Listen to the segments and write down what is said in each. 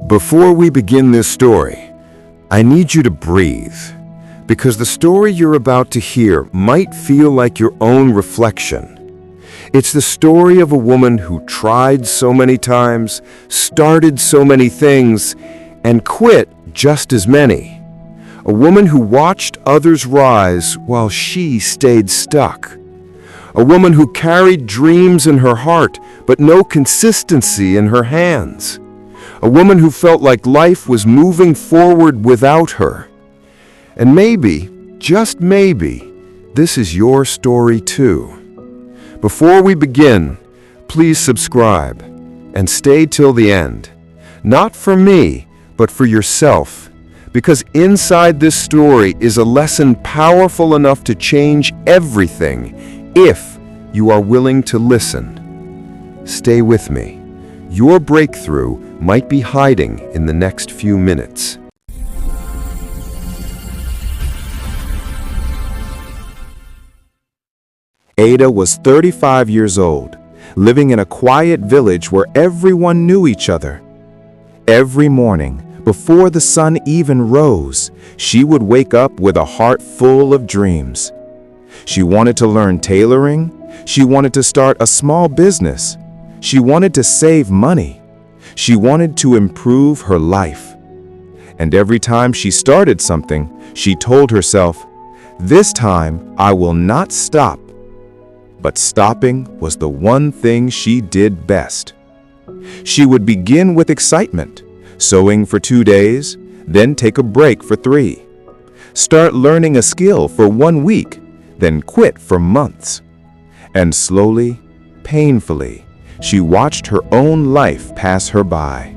Before we begin this story, I need you to breathe, because the story you're about to hear might feel like your own reflection. It's the story of a woman who tried so many times, started so many things, and quit just as many. A woman who watched others rise while she stayed stuck. A woman who carried dreams in her heart, but no consistency in her hands. A woman who felt like life was moving forward without her. And maybe, just maybe, this is your story too. Before we begin, please subscribe and stay till the end. Not for me, but for yourself. Because inside this story is a lesson powerful enough to change everything if you are willing to listen. Stay with me. Your breakthrough might be hiding in the next few minutes. Ada was 35 years old, living in a quiet village where everyone knew each other. Every morning, before the sun even rose, she would wake up with a heart full of dreams. She wanted to learn tailoring. She wanted to start a small business. She wanted to save money. She wanted to improve her life. And every time she started something, she told herself, "This time I will not stop." But stopping was the one thing she did best. She would begin with excitement, sewing for 2 days, then take a break for 3. Start learning a skill for 1 week, then quit for months. And slowly, painfully, she watched her own life pass her by.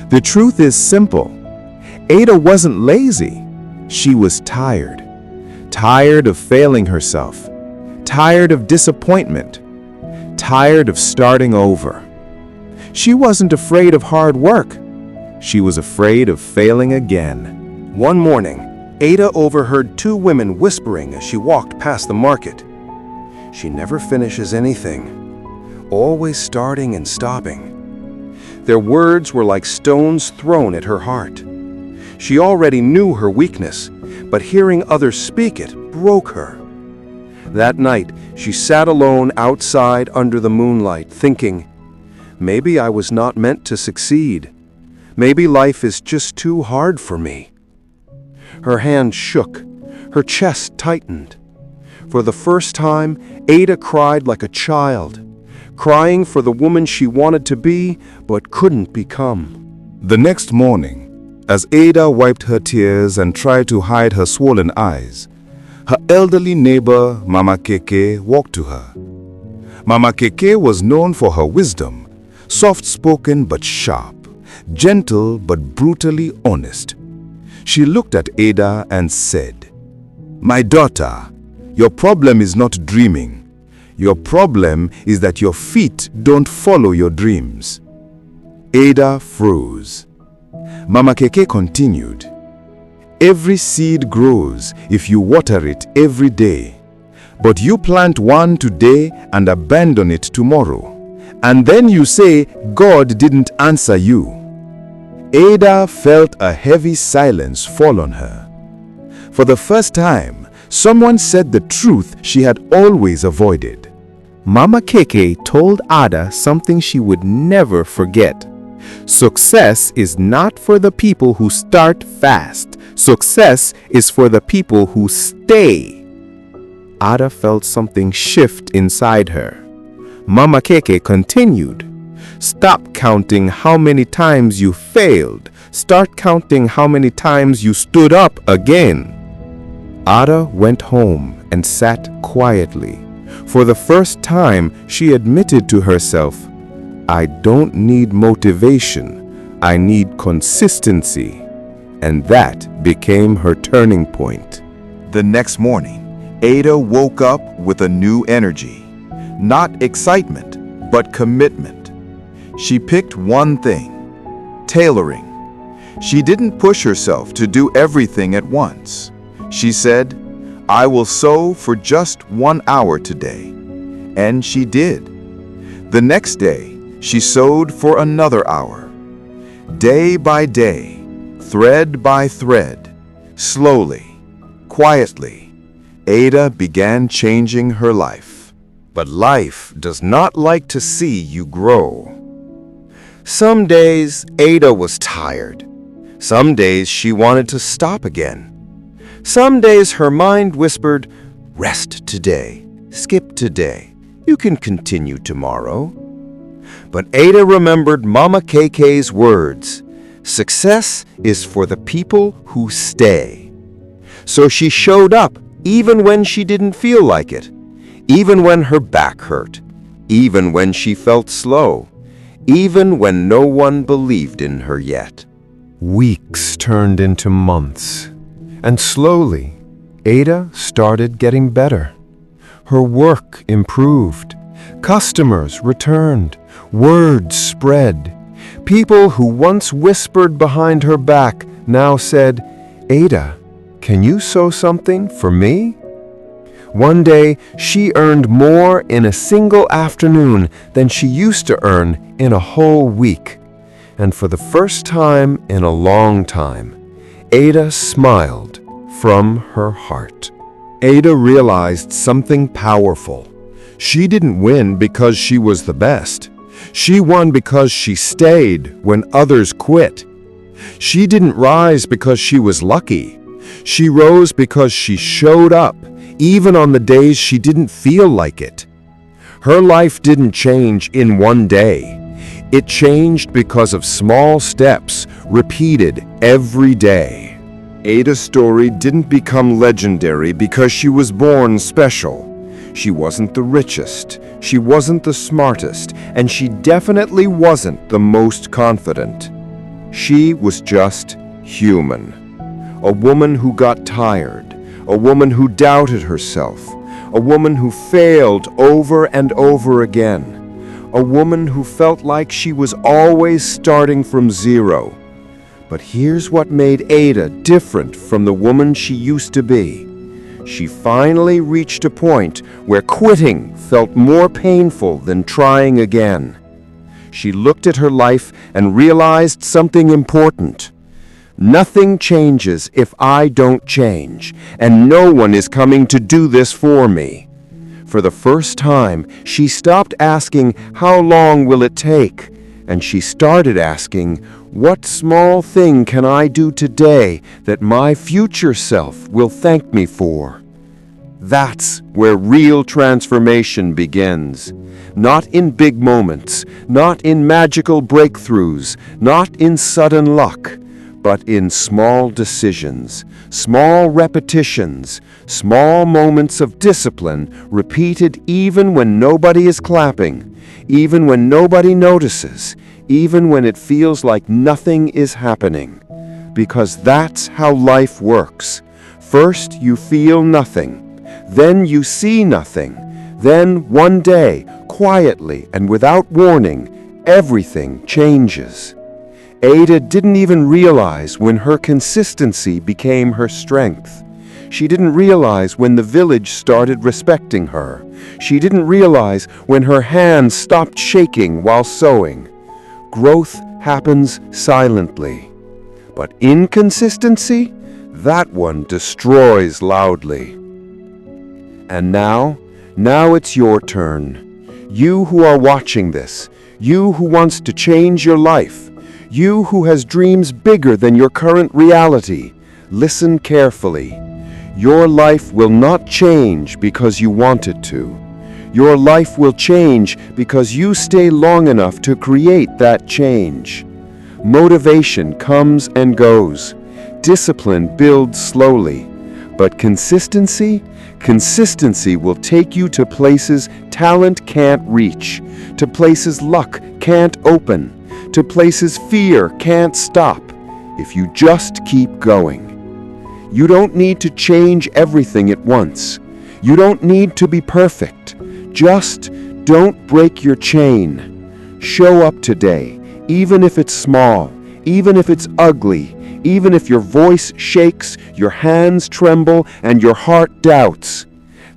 The truth is simple. Ada wasn't lazy. She was tired. Tired of failing herself. Tired of disappointment. Tired of starting over. She wasn't afraid of hard work. She was afraid of failing again. One morning, Ada overheard 2 women whispering as she walked past the market. "She never finishes anything, always starting and stopping." Their words were like stones thrown at her heart. She already knew her weakness, but hearing others speak it broke her. That night, she sat alone outside under the moonlight, thinking, maybe I was not meant to succeed. Maybe life is just too hard for me. Her hands shook, her chest tightened. For the first time, Ada cried like a child, crying for the woman she wanted to be but couldn't become. The next morning, as Ada wiped her tears and tried to hide her swollen eyes, her elderly neighbor, Mama Keke, walked to her. Mama Keke was known for her wisdom, soft-spoken but sharp, gentle but brutally honest. She looked at Ada and said, "My daughter, your problem is not dreaming. Your problem is that your feet don't follow your dreams." Ada froze. Mama Keke continued, "Every seed grows if you water it every day. But you plant one today and abandon it tomorrow. And then you say God didn't answer you." Ada felt a heavy silence fall on her. For the first time, someone said the truth she had always avoided. Mama Keke told Ada something she would never forget. Success is not for the people who start fast. Success is for the people who stay. Ada felt something shift inside her. Mama Keke continued, "Stop counting how many times you failed. Start counting how many times you stood up again." Ada went home and sat quietly. For the first time, she admitted to herself, "I don't need motivation. I need consistency." And that became her turning point. The next morning, Ada woke up with a new energy. Not excitement, but commitment. She picked one thing: tailoring. She didn't push herself to do everything at once. She said, "I will sew for just 1 hour today." And she did. The next day, she sewed for another hour. Day by day, thread by thread, slowly, quietly, Ada began changing her life. But life does not like to see you grow. Some days, Ada was tired. Some days she wanted to stop again. Some days her mind whispered, "Rest today, skip today, you can continue tomorrow." But Ada remembered Mama KK's words, "Success is for the people who stay." So she showed up even when she didn't feel like it, even when her back hurt, even when she felt slow, even when no one believed in her yet. Weeks turned into months, and slowly, Ada started getting better. Her work improved. Customers returned. Word spread. People who once whispered behind her back now said, "Ada, can you sew something for me?" One day, she earned more in a single afternoon than she used to earn in a whole week. And for the first time in a long time, Ada smiled from her heart. Ada realized something powerful. She didn't win because she was the best. She won because she stayed when others quit. She didn't rise because she was lucky. She rose because she showed up, even on the days she didn't feel like it. Her life didn't change in one day. It changed because of small steps repeated every day. Ada's story didn't become legendary because she was born special. She wasn't the richest, she wasn't the smartest, and she definitely wasn't the most confident. She was just human. A woman who got tired, a woman who doubted herself, a woman who failed over and over again, a woman who felt like she was always starting from zero. But here's what made Ada different from the woman she used to be. She finally reached a point where quitting felt more painful than trying again. She looked at her life and realized something important. Nothing changes if I don't change, and no one is coming to do this for me. For the first time, she stopped asking, "How long will it take?" And she started asking, "What small thing can I do today that my future self will thank me for?" That's where real transformation begins. Not in big moments, not in magical breakthroughs, not in sudden luck, but in small decisions, small repetitions, small moments of discipline repeated even when nobody is clapping, even when nobody notices, even when it feels like nothing is happening. Because that's how life works. First you feel nothing, then you see nothing, then one day, quietly and without warning, everything changes. Ada didn't even realize when her consistency became her strength. She didn't realize when the village started respecting her. She didn't realize when her hands stopped shaking while sewing. Growth happens silently. But inconsistency, that one destroys loudly. And now it's your turn. You who are watching this, you who wants to change your life, you who has dreams bigger than your current reality, listen carefully. Your life will not change because you want it to. Your life will change because you stay long enough to create that change. Motivation comes and goes. Discipline builds slowly. But consistency will take you to places talent can't reach, to places luck can't open, to places fear can't stop, if you just keep going. You don't need to change everything at once. You don't need to be perfect. Just don't break your chain. Show up today, even if it's small, even if it's ugly, even if your voice shakes, your hands tremble, and your heart doubts.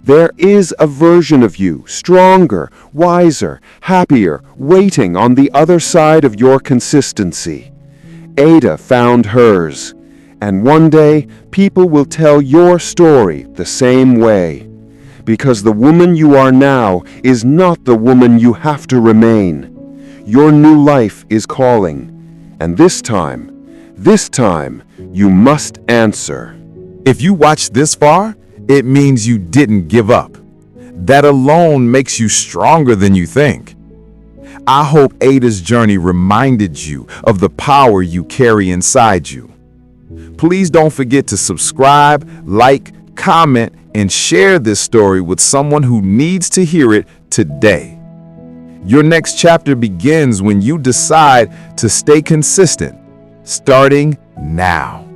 There is a version of you, stronger, wiser, happier, waiting on the other side of your consistency. Ada found hers. And one day, people will tell your story the same way. Because the woman you are now is not the woman you have to remain. Your new life is calling. And this time, you must answer. If you watched this far, it means you didn't give up. That alone makes you stronger than you think. I hope Ada's journey reminded you of the power you carry inside you. Please don't forget to subscribe, like, comment, and share this story with someone who needs to hear it today. Your next chapter begins when you decide to stay consistent, starting now.